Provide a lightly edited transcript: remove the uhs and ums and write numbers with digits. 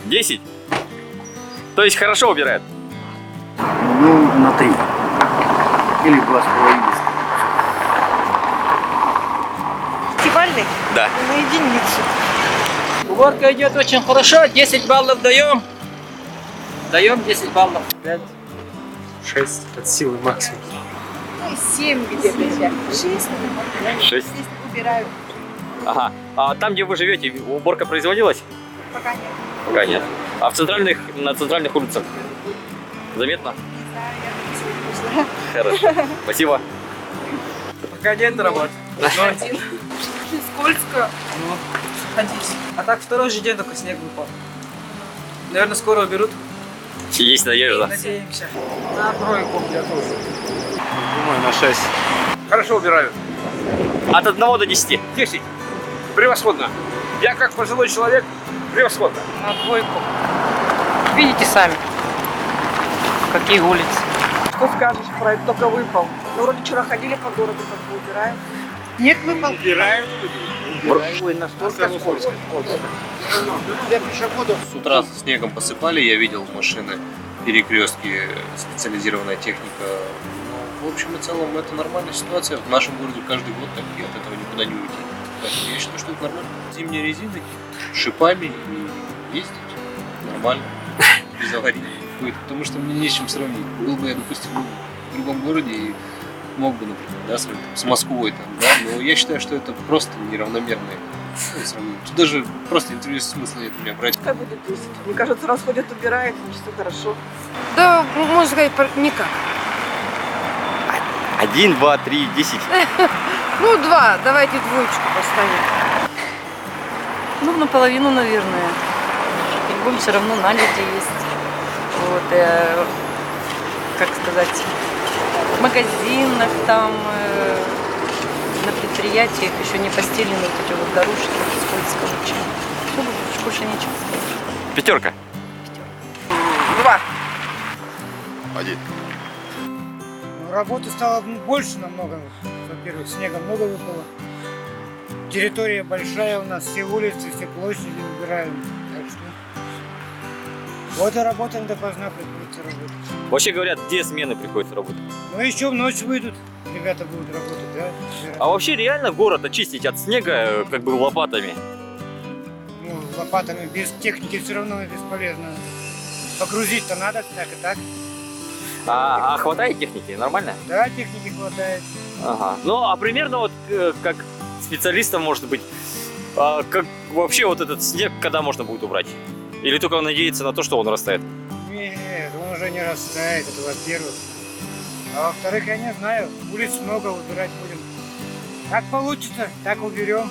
10? То есть хорошо убирает? Ну, на 3. Или 2,5. Фестивальный? Да. На единицу. Уборка идет очень хорошо, 10 баллов даем. Даем 10 баллов. 5, 6 от силы максимум. Ну, 7 где-то. 6. 6. Здесь убираю. Ага. А там, где вы живете, уборка производилась? Пока нет. Пока нет. А на центральных улицах заметно? Не знаю, я не Хорошо. Спасибо. Пока нет работы. Один. Скользко. Садись. А так второй же день только снег выпал. Наверное, скоро уберут. Есть надежда. Надеемся. На тройку я тоже. Думаю, на 6. Хорошо убираю. От 1 до 10. 10. Превосходно. Я как пожилой человек, превосходно. На двойку. Видите сами, какие улицы. Что скажешь про это? Только выпал. Ну, вроде вчера ходили по городу, как бы убираем. Снег выпал. Убираем. Ой, настолько скользко. Для пешеходов. С утра снегом посыпали, я видел машины, перекрестки, специализированная техника. Но, в общем и целом, это нормальная ситуация. В нашем городе каждый год так, и от этого никуда не уйти. Поэтому я считаю, что это нормально. Зимние резины, шипами и ездить нормально, без аварий. Потому что мне не с чем сравнить. Был бы я, допустим, в другом городе и мог бы, например, да, сравнить с Москвой, там, да, но я считаю, что это просто неравномерное сравнение. Тут даже просто интервью смысла нет у меня брать. Как будет 10? Мне кажется, раз ходят, убирает, значит, все хорошо. Да, можно сказать, никак. 1, 2, 3, 10. Ну, 2, давайте двоечку поставим. Ну, наполовину, наверное. Бегом все равно наледи есть. Вот, как сказать, в магазинах там, на предприятиях еще не постелены вот эти вот дорожки, скользко очень. Все, больше нечего сказать. 5. 2. 1. Работы стало больше намного. Во-первых, снега много выпало. Территория большая у нас, все улицы, все площади убираем. Так что вот и работаем допоздна, приходится работать. Вообще говорят, 2 смены приходится работать. Ну еще в ночь выйдут, ребята будут работать, да? А вообще реально город очистить от снега как бы лопатами? Ну, лопатами без техники все равно бесполезно. Погрузить-то надо, так и так. А хватает техники? Нормально? Да, техники хватает. Ага. Ну, а примерно вот как специалистам, может быть, как вообще вот этот снег, когда можно будет убрать? Или только надеяться на то, что он растает? Нет, он уже не растает, это во-первых. А во-вторых, я не знаю, улиц много, убирать будем. Как получится, так уберем.